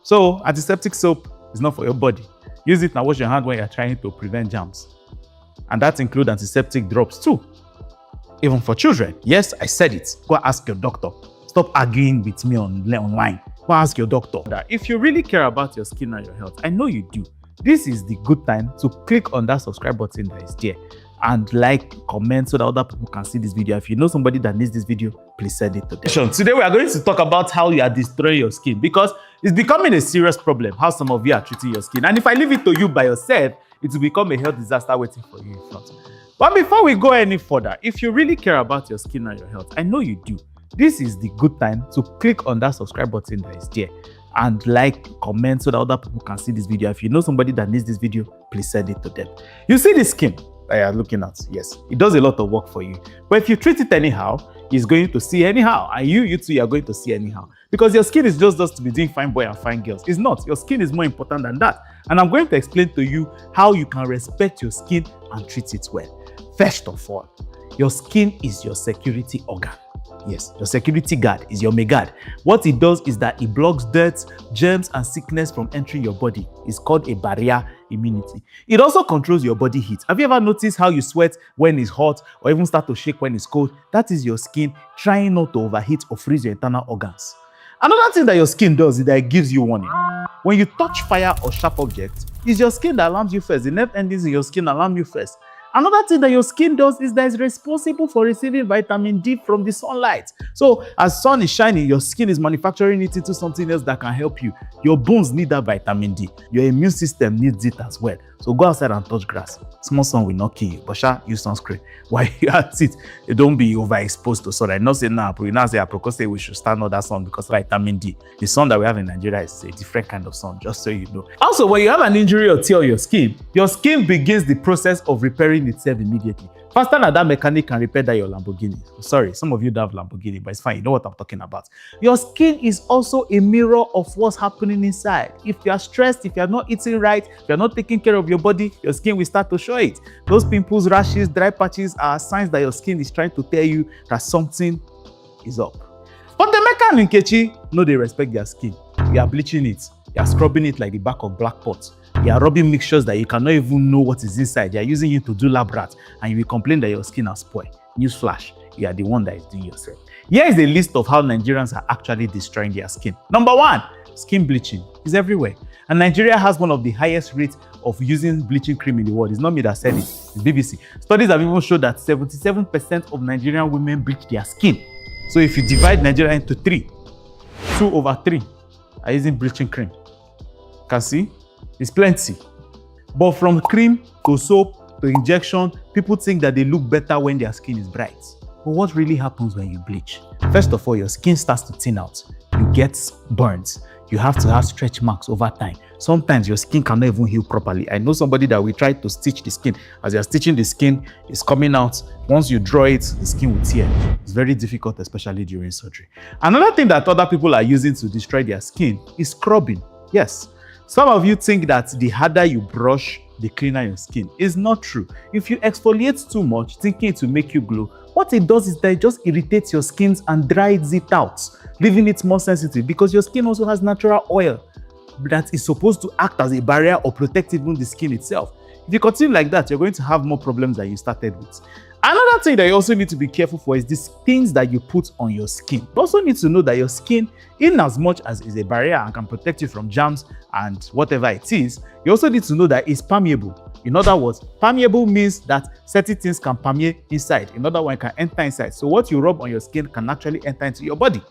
So antiseptic soap is not for your body. Use it and wash your hand when you're trying to prevent germs. And that includes antiseptic drops too. Even for children. Yes, I said it. Go ask your doctor. Stop arguing with me online. Go ask your doctor. If you really care about your skin and your health, I know you do. This is the good time to click on that subscribe button that is there and like, comment so that other people can see this video. If you know somebody that needs this video, please send it to them. Today we are going to talk about how you are destroying your skin because it's becoming a serious problem how some of you are treating your skin. And if I leave it to you by yourself, it will become a health disaster waiting for you in front. But before we go any further, if you really care about your skin and your health, I know you do. This is the good time to click on that subscribe button that is there and like, comment so that other people can see this video. If you know somebody that needs this video, please send it to them. You see the skin that you are looking at? Yes, it does a lot of work for you. But if you treat it anyhow, it's going to see anyhow. And you too, you are going to see anyhow. Because your skin is just to be doing fine boy and fine girls. It's not. Your skin is more important than that. And I'm going to explain to you how you can respect your skin and treat it well. First of all, your skin is your security organ. Yes, your security guard is your guard. What it does is that it blocks dirt, germs, and sickness from entering your body. It's called a barrier immunity. It also controls your body heat. Have you ever noticed how you sweat when it's hot or even start to shake when it's cold? That is your skin trying not to overheat or freeze your internal organs. Another thing that your skin does is that it gives you warning. When you touch fire or sharp objects, it's your skin that alarms you first. The nerve endings in your skin alarm you first. Another thing that your skin does is that it's responsible for receiving vitamin D from the sunlight. So as sun is shining, your skin is manufacturing it into something else that can help you. Your bones need that vitamin D. Your immune system needs it as well. So go outside and touch grass. Small sun will not kill you, but use sunscreen. While you're at it, don't be overexposed to sun. I'm not saying now, but you now say Aproko say we should stand on that sun because vitamin D. The sun that we have in Nigeria is a different kind of sun, just so you know. Also, when you have an injury or tear on your skin begins the process of repairing itself immediately. Faster than that mechanic can repair that your Lamborghini. Sorry, some of you don't have Lamborghini, but it's fine. You know what I'm talking about. Your skin is also a mirror of what's happening inside. If you are stressed, if you're not eating right, if you're not taking care of your body, your skin will start to show it. Those pimples, rashes, dry patches are signs that your skin is trying to tell you that something is up. But the Emeka and Nkechi know they respect their skin. You are bleaching it. You are scrubbing it like the back of black pot. You are rubbing mixtures that you cannot even know what is inside. You are using it to do lab rats, and you will complain that your skin has spoiled. Newsflash, you are the one that is doing yourself. Here is a list of how Nigerians are actually destroying their skin. Number 1, skin bleaching is everywhere. And Nigeria has one of the highest rates of using bleaching cream in the world. It's not me that said it, it's BBC. Studies have even shown that 77% of Nigerian women bleach their skin. So if you divide Nigeria into 3, 2 over 3 are using bleaching cream. Can see? It's plenty. But from cream to soap to injection, people think that they look better when their skin is bright. But what really happens when you bleach? First of all, your skin starts to thin out. You get burns. You have to have stretch marks over time. Sometimes your skin cannot even heal properly. I know somebody that we tried to stitch the skin. As you're stitching the skin, it's coming out. Once you draw it, the skin will tear. It's very difficult, especially during surgery. Another thing that other people are using to destroy their skin is scrubbing. Yes. Some of you think that the harder you brush, the cleaner your skin. It's not true. If you exfoliate too much, thinking it will make you glow, what it does is that it just irritates your skin and dries it out, leaving it more sensitive because your skin also has natural oil that is supposed to act as a barrier or protect even the skin itself. If you continue like that, you're going to have more problems than you started with. Another thing that you also need to be careful for is these things that you put on your skin. You also need to know that your skin, in as much as is a barrier and can protect you from germs and whatever it is, you also need to know that it's permeable. In other words, permeable means that certain things can permeate inside. In other words, it can enter inside. So what you rub on your skin can actually enter into your body.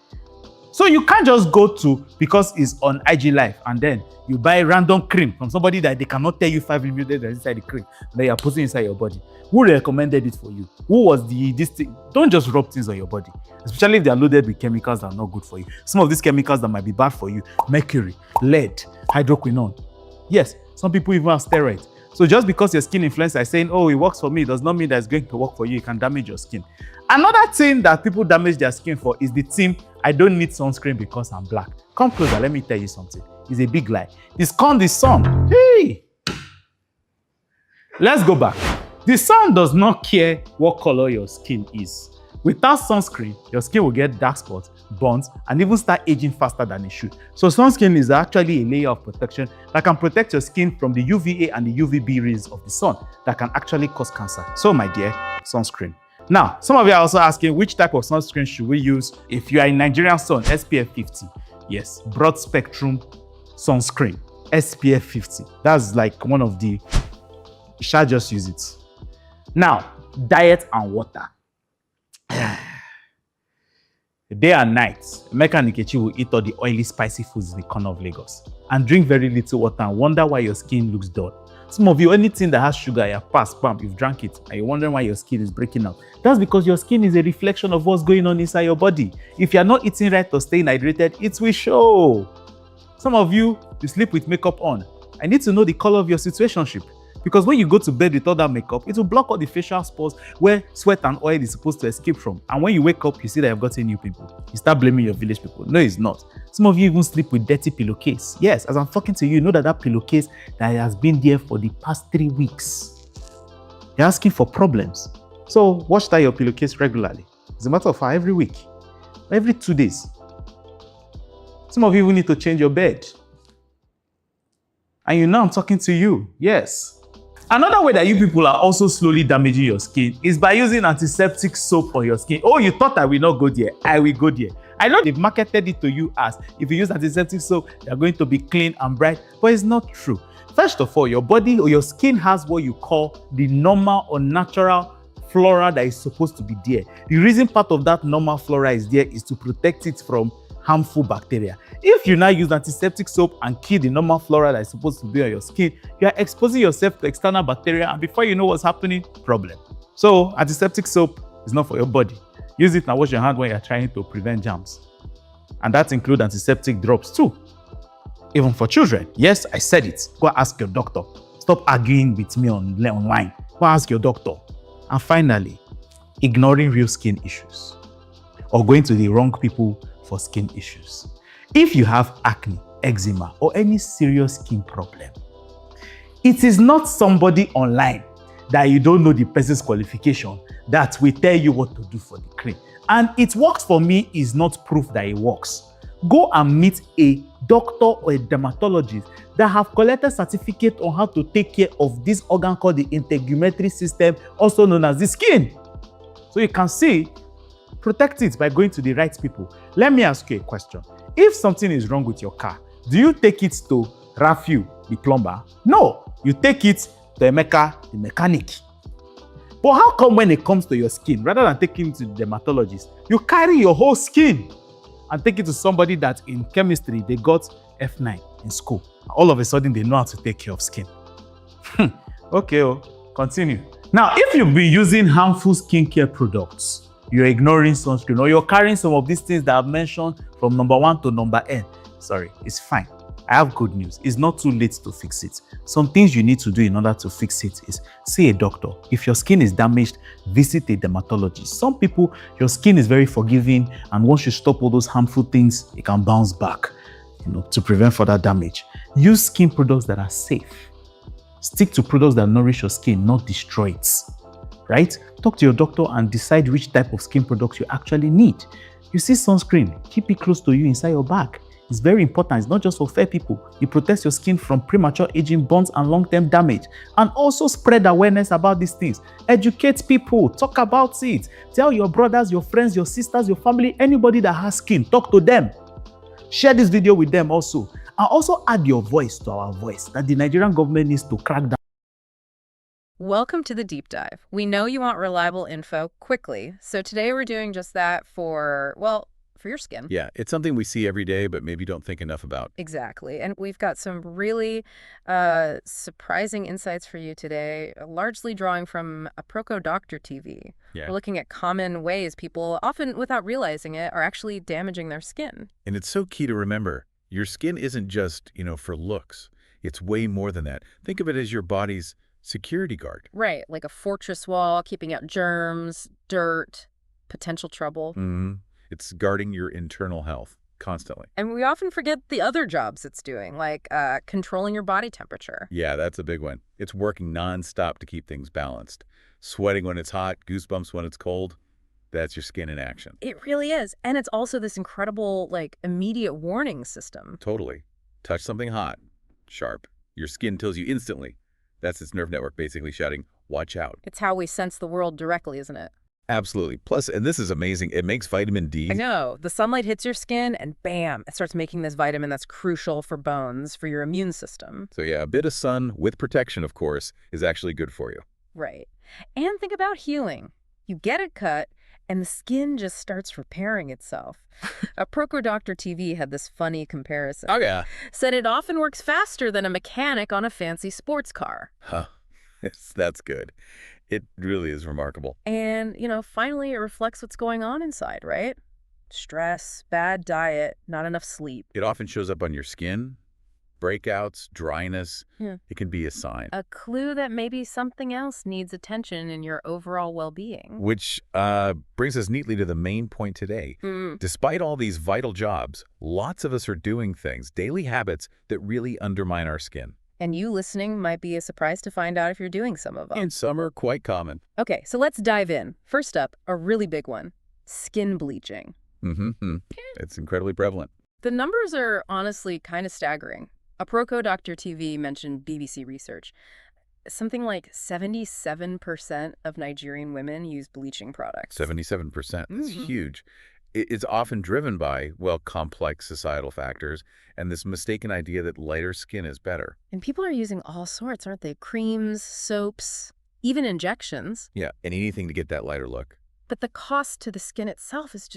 So you can't just go to, because it's on IG Live, and then you buy random cream from somebody that they cannot tell you 5 ingredients inside the cream that you are putting inside your body. Who recommended it for you? Who was this thing? Don't just rub things on your body, especially if they are loaded with chemicals that are not good for you. Some of these chemicals that might be bad for you: mercury, lead, hydroquinone. Yes, some people even have steroids. So just because your skin influencer is saying, oh, it works for me, does not mean that it's going to work for you. It can damage your skin. Another thing that people damage their skin for is the theme, I don't need sunscreen because I'm black. Come closer, let me tell you something. It's a big lie. It's called the sun. Hey! Let's go back. The sun does not care what color your skin is. Without sunscreen, your skin will get dark spots, burns, and even start aging faster than it should. So sunscreen is actually a layer of protection that can protect your skin from the UVA and the UVB rays of the sun that can actually cause cancer. So my dear, sunscreen. Now, some of you are also asking which type of sunscreen should we use if you are in Nigerian sun, SPF 50. Yes, broad spectrum sunscreen, SPF 50. That's like one of the, you shall just use it. Now, diet and water. Day and night, Emeka and Nkechi will eat all the oily, spicy foods in the corner of Lagos and drink very little water and wonder why your skin looks dull. Some of you, anything that has sugar, you pass, bam, you've drank it, and you're wondering why your skin is breaking out. That's because your skin is a reflection of what's going on inside your body. If you're not eating right or staying hydrated, it will show. Some of you, you sleep with makeup on. I need to know the color of your situationship. Because when you go to bed with all that makeup, it will block all the facial spores where sweat and oil is supposed to escape from. And when you wake up, you see that you've gotten new people. You start blaming your village people. No, it's not. Some of you even sleep with dirty pillowcase. Yes, as I'm talking to you, you know that pillowcase that has been there for the past 3 weeks. You're asking for problems. So wash that your pillowcase regularly. As a matter of fact, every week, every 2 days. Some of you even need to change your bed. And you know I'm talking to you. Yes. Another way that you people are also slowly damaging your skin is by using antiseptic soap on your skin. Oh, you thought I will not go there? I will go there. I know they've marketed it to you as if you use antiseptic soap, you're going to be clean and bright, but it's not true. First of all, your body or your skin has what you call the normal or natural flora that is supposed to be there. The reason part of that normal flora is there is to protect it from harmful bacteria. If you now use antiseptic soap and kill the normal flora that is supposed to be on your skin, you are exposing yourself to external bacteria, and before you know what's happening, problem. So antiseptic soap is not for your body. Use it and wash your hand when you're trying to prevent germs. And that includes antiseptic drops too. Even for children. Yes, I said it. Go ask your doctor. Stop arguing with me online. Go ask your doctor. And finally, ignoring real skin issues or going to the wrong people for skin issues. If you have acne, eczema, or any serious skin problem, it is not somebody online that you don't know the person's qualification that will tell you what to do for the cream. And it works for me is not proof that it works. Go and meet a doctor or a dermatologist that have collected certificate on how to take care of this organ called the integumentary system, also known as the skin. So you can see, protect it by going to the right people. Let me ask you a question. If something is wrong with your car, do you take it to Rafiu, the plumber? No, you take it to Emeka, the mechanic. But how come when it comes to your skin, rather than taking it to the dermatologist, you carry your whole skin and take it to somebody that in chemistry, they got F9 in school. All of a sudden, they know how to take care of skin. Okay, continue. Now, if you've been using harmful skincare products, you're ignoring sunscreen, or you're carrying some of these things that I've mentioned from number 1 to number N, sorry, it's fine. I have good news. It's not too late to fix it. Some things you need to do in order to fix it is see a doctor. If your skin is damaged, visit a dermatologist. Some people, your skin is very forgiving, and once you stop all those harmful things, it can bounce back, to prevent further damage. Use skin products that are safe. Stick to products that nourish your skin, not destroy it. Right? Talk to your doctor and decide which type of skin products you actually need. You see sunscreen, keep it close to you inside your bag. It's very important. It's not just for fair people. It protects your skin from premature aging, burns, and long-term damage. And also spread awareness about these things. Educate people. Talk about it. Tell your brothers, your friends, your sisters, your family, anybody that has skin. Talk to them. Share this video with them also. And also add your voice to our voice that the Nigerian government needs to crack down. Welcome to the deep dive. We know you want reliable info quickly, so today we're doing just that for your skin. Yeah, it's something we see every day, but maybe don't think enough about. Exactly. And we've got some really surprising insights for you today, largely drawing from Aproko Doctor TV. Yeah. We're looking at common ways people, often without realizing it, are actually damaging their skin. And it's so key to remember, your skin isn't just, for looks. It's way more than that. Think of it as your body's security guard. Right, like a fortress wall, keeping out germs, dirt, potential trouble. Mm-hmm. It's guarding your internal health constantly. And we often forget the other jobs it's doing, like controlling your body temperature. Yeah, that's a big one. It's working nonstop to keep things balanced. Sweating when it's hot, goosebumps when it's cold. That's your skin in action. It really is. And it's also this incredible, like, immediate warning system. Totally. Touch something hot, sharp. Your skin tells you instantly. That's its nerve network basically shouting, watch out. It's how we sense the world directly, isn't it? Absolutely. Plus, and this is amazing, it makes vitamin D. I know. The sunlight hits your skin and bam, it starts making this vitamin that's crucial for bones, for your immune system. So yeah, a bit of sun with protection, of course, is actually good for you. Right. And think about healing. You get a cut and the skin just starts repairing itself. Aproko Doctor TV had this funny comparison. Oh yeah. Said it often works faster than a mechanic on a fancy sports car. Huh. Yes, that's good. It really is remarkable. And, finally it reflects what's going on inside, right? Stress, bad diet, not enough sleep. It often shows up on your skin, breakouts, dryness. Yeah. It can be a sign. A clue that maybe something else needs attention in your overall well-being. Which brings us neatly to the main point today. Despite all these vital jobs, lots of us are doing things, daily habits, that really undermine our skin. And you listening might be a surprise to find out if you're doing some of them. And some are quite common. Okay, so let's dive in. First up, a really big one, skin bleaching. It's incredibly prevalent. The numbers are honestly kind of staggering. Aproko Doctor TV mentioned BBC research. Something like 77% of Nigerian women use bleaching products. 77%. That's huge. It's often driven by, well, complex societal factors and this mistaken idea that lighter skin is better. And people are using all sorts, aren't they? Creams, soaps, even injections. Yeah, and anything to get that lighter look. But the cost to the skin itself is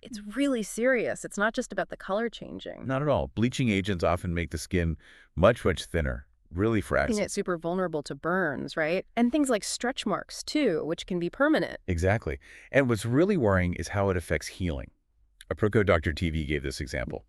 it's really serious. It's not just about the color changing. Not at all. Bleaching agents often make the skin much, much thinner, really fragile. Making it super vulnerable to burns, right? And things like stretch marks, too, which can be permanent. Exactly. And what's really worrying is how it affects healing. Aproko Doctor TV gave this example.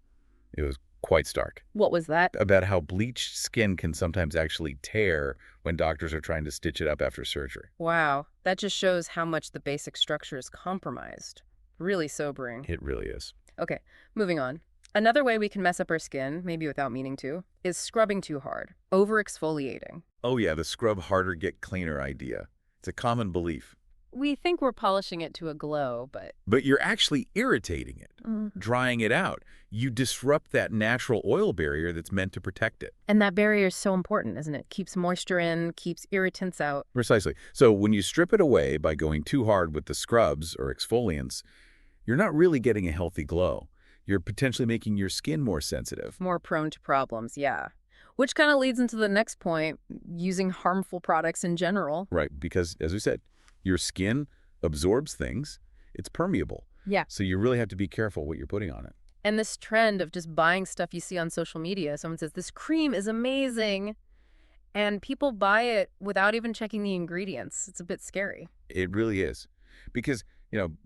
It was quite stark. What was that? About how bleached skin can sometimes actually tear when doctors are trying to stitch it up after surgery. Wow. That just shows how much the basic structure is compromised. Really sobering. It really is. Okay, moving on. Another way we can mess up our skin, maybe without meaning to, is scrubbing too hard, over-exfoliating. Oh yeah, the scrub harder, get cleaner idea. It's a common belief. We think we're polishing it to a glow, but... But you're actually irritating it, drying it out. You disrupt that natural oil barrier that's meant to protect it. And that barrier is so important, isn't it? Keeps moisture in, keeps irritants out. Precisely. So when you strip it away by going too hard with the scrubs or exfoliants, you're not really getting a healthy glow. You're potentially making your skin more sensitive. More prone to problems, yeah. Which kind of leads into the next point, using harmful products in general. Right, because as we said, your skin absorbs things. It's permeable. Yeah. So you really have to be careful what you're putting on it. And this trend of just buying stuff you see on social media, someone says, this cream is amazing, and people buy it without even checking the ingredients. It's a bit scary. It really is. Because,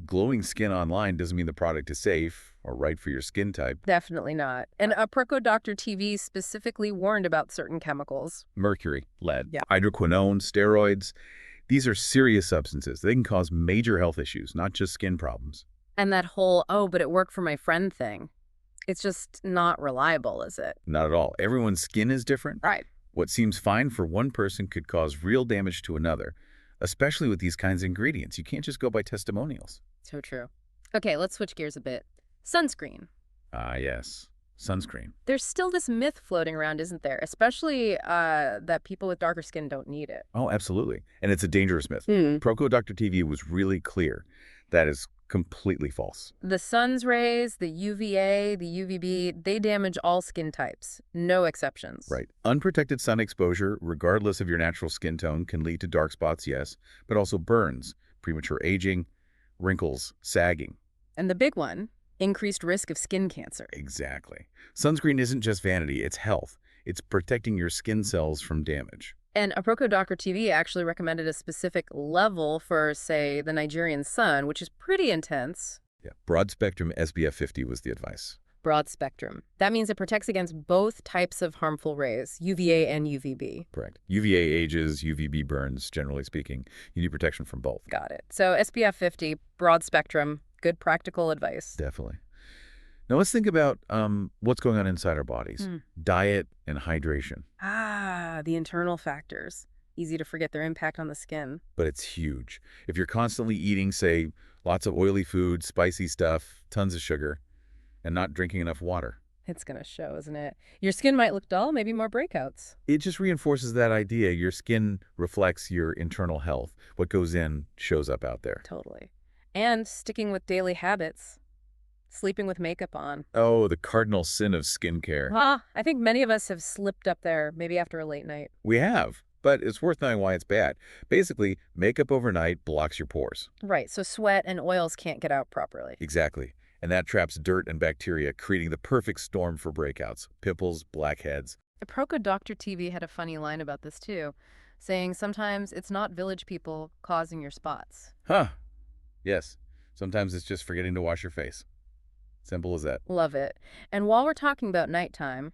glowing skin online doesn't mean the product is safe or right for your skin type. Definitely not. And Aproko Doctor TV specifically warned about certain chemicals. Mercury, lead, Yeah. hydroquinone, steroids. These are serious substances. They can cause major health issues, not just skin problems. And that whole, oh, but it worked for my friend thing. It's just not reliable, is it? Not at all. Everyone's skin is different. Right. What seems fine for one person could cause real damage to another, especially with these kinds of ingredients. You can't just go by testimonials. So true. Okay, let's switch gears a bit. Sunscreen. Ah, yes. Sunscreen. There's still this myth floating around, isn't there? Especially that people with darker skin don't need it. Oh, absolutely. And it's a dangerous myth. Aproko Doctor TV was really clear. That is completely false. The sun's rays, the UVA, the UVB, they damage all skin types. No exceptions. Right. Unprotected sun exposure, regardless of your natural skin tone, can lead to dark spots, yes, but also burns, premature aging, wrinkles, sagging. And the big one, increased risk of skin cancer. Exactly. Sunscreen isn't just vanity, it's health. It's protecting your skin cells from damage. And Aproko Doctor TV actually recommended a specific level for, say, the Nigerian sun, which is pretty intense. Yeah. Broad spectrum SPF 50 was the advice. Broad spectrum. That means it protects against both types of harmful rays, UVA and UVB. Correct. UVA ages, UVB burns, generally speaking. You need protection from both. Got it. So SPF 50, broad spectrum, good practical advice. Definitely. Now let's think about what's going on inside our bodies. Diet and hydration. Ah, the internal factors. Easy to forget their impact on the skin. But it's huge. If you're constantly eating, say, lots of oily food, spicy stuff, tons of sugar, and not drinking enough water, It's going to show, isn't it? Your skin might look dull, maybe more breakouts. it just reinforces that idea. Your skin reflects your internal health. What goes in shows up out there. Totally. And sticking with daily habits. Sleeping with makeup on. Oh, the cardinal sin of skincare. I think many of us have slipped up there, maybe after a late night. We have, but it's worth knowing why it's bad. Basically, makeup overnight blocks your pores. Right, so sweat and oils can't get out properly. Exactly. And that traps dirt and bacteria, creating the perfect storm for breakouts, pimples, blackheads. Aproko Doctor TV had a funny line about this too, saying sometimes it's not village people causing your spots. Huh. Yes. Sometimes it's just forgetting to wash your face. Simple as that. Love it. And while we're talking about nighttime,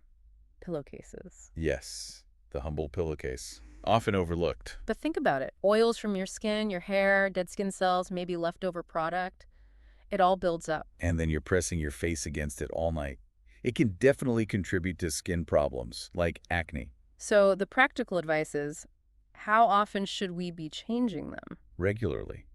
pillowcases. Yes. The humble pillowcase. Often overlooked. But think about it. Oils from your skin, your hair, dead skin cells, maybe leftover product. It all builds up. And then you're pressing your face against it all night. It can definitely contribute to skin problems, like acne. So the practical advice is, how often should we be changing them? Regularly.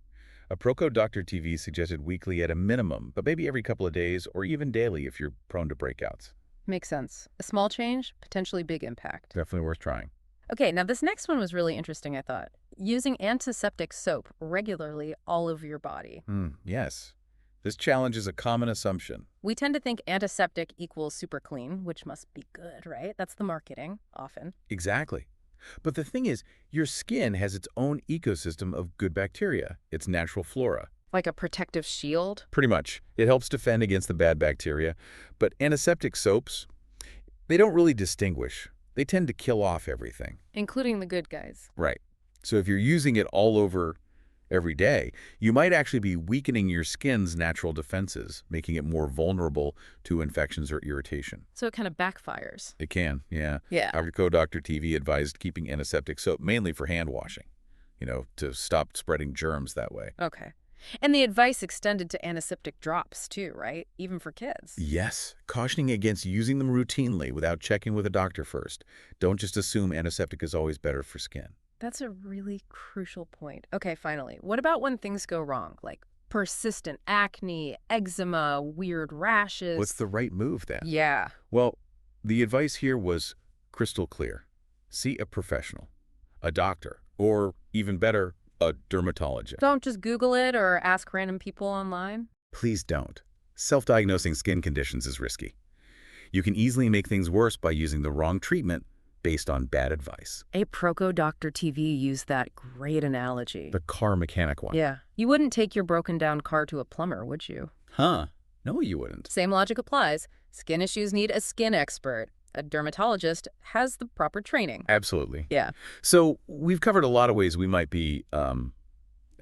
Aproko Doctor TV suggested weekly at a minimum, but maybe every couple of days or even daily if you're prone to breakouts. Makes sense. A small change, potentially big impact. Definitely worth trying. Okay, now this next one was really interesting, I thought. Using antiseptic soap regularly all over your body. Yes. This challenges a common assumption. We tend to think antiseptic equals super clean, which must be good, right? That's the marketing, often. Exactly. But the thing is, your skin has its own ecosystem of good bacteria, its natural flora. Like a protective shield? Pretty much. It helps defend against the bad bacteria. But antiseptic soaps, they don't really distinguish. They tend to kill off everything. Including the good guys. Right. So if you're using it all over every day, you might actually be weakening your skin's natural defenses, making it more vulnerable to infections or irritation. So it kind of backfires. It can, yeah. Yeah. Aproko Doctor TV advised keeping antiseptic soap mainly for hand washing, to stop spreading germs that way. Okay. And the advice extended to antiseptic drops too, right? Even for kids. Yes, cautioning against using them routinely without checking with a doctor first. Don't just assume antiseptic is always better for skin. That's a really crucial point. Okay, finally. What about when things go wrong? Like persistent acne, eczema, weird rashes? What's the right move then? Yeah. Well, the advice here was crystal clear. See a professional, a doctor, or even better, a dermatologist. Don't just Google it or ask random people online. Please don't. Self-diagnosing skin conditions is risky. You can easily make things worse by using the wrong treatment based on bad advice. Aproko Doctor TV used that great analogy. The car mechanic one. Yeah. You wouldn't take your broken down car to a plumber, would you? Huh. No, you wouldn't. Same logic applies. Skin issues need a skin expert. A dermatologist has the proper training. Absolutely. Yeah. So we've covered a lot of ways we might be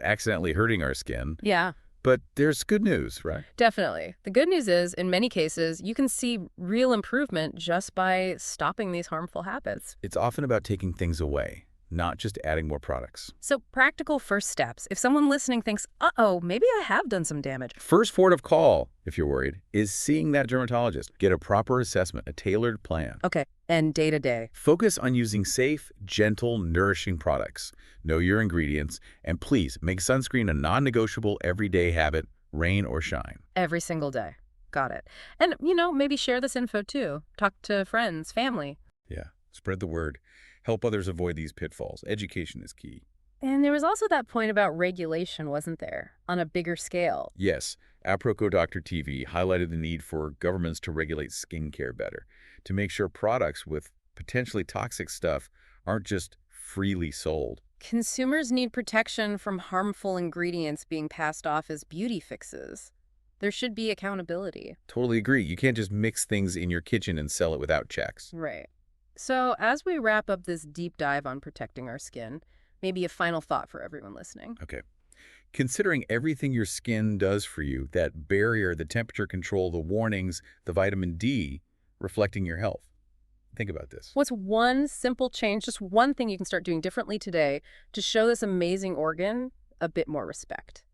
accidentally hurting our skin. Yeah. But there's good news, right? Definitely. The good news is, in many cases, you can see real improvement just by stopping these harmful habits. It's often about taking things away, not just adding more products. So practical first steps. If someone listening thinks, uh-oh, maybe I have done some damage. First port of call, if you're worried, is seeing that dermatologist. Get a proper assessment, a tailored plan. Okay. And day to day. Focus on using safe, gentle, nourishing products. Know your ingredients, and please make sunscreen a non-negotiable everyday habit, rain or shine. Every single day. Got it. And, maybe share this info too. Talk to friends, family. Yeah, spread the word. Help others avoid these pitfalls. Education is key. And there was also that point about regulation, wasn't there? On a bigger scale. Yes, Aproko Doctor TV highlighted the need for governments to regulate skincare better, to make sure products with potentially toxic stuff aren't just freely sold. Consumers need protection from harmful ingredients being passed off as beauty fixes. There should be accountability. Totally agree. You can't just mix things in your kitchen and sell it without checks. Right. So as we wrap up this deep dive on protecting our skin, maybe a final thought for everyone listening. Okay. Considering everything your skin does for you, that barrier, the temperature control, the warnings, the vitamin D, reflecting your health. Think about this. What's one simple change, just one thing you can start doing differently today to show this amazing organ a bit more respect?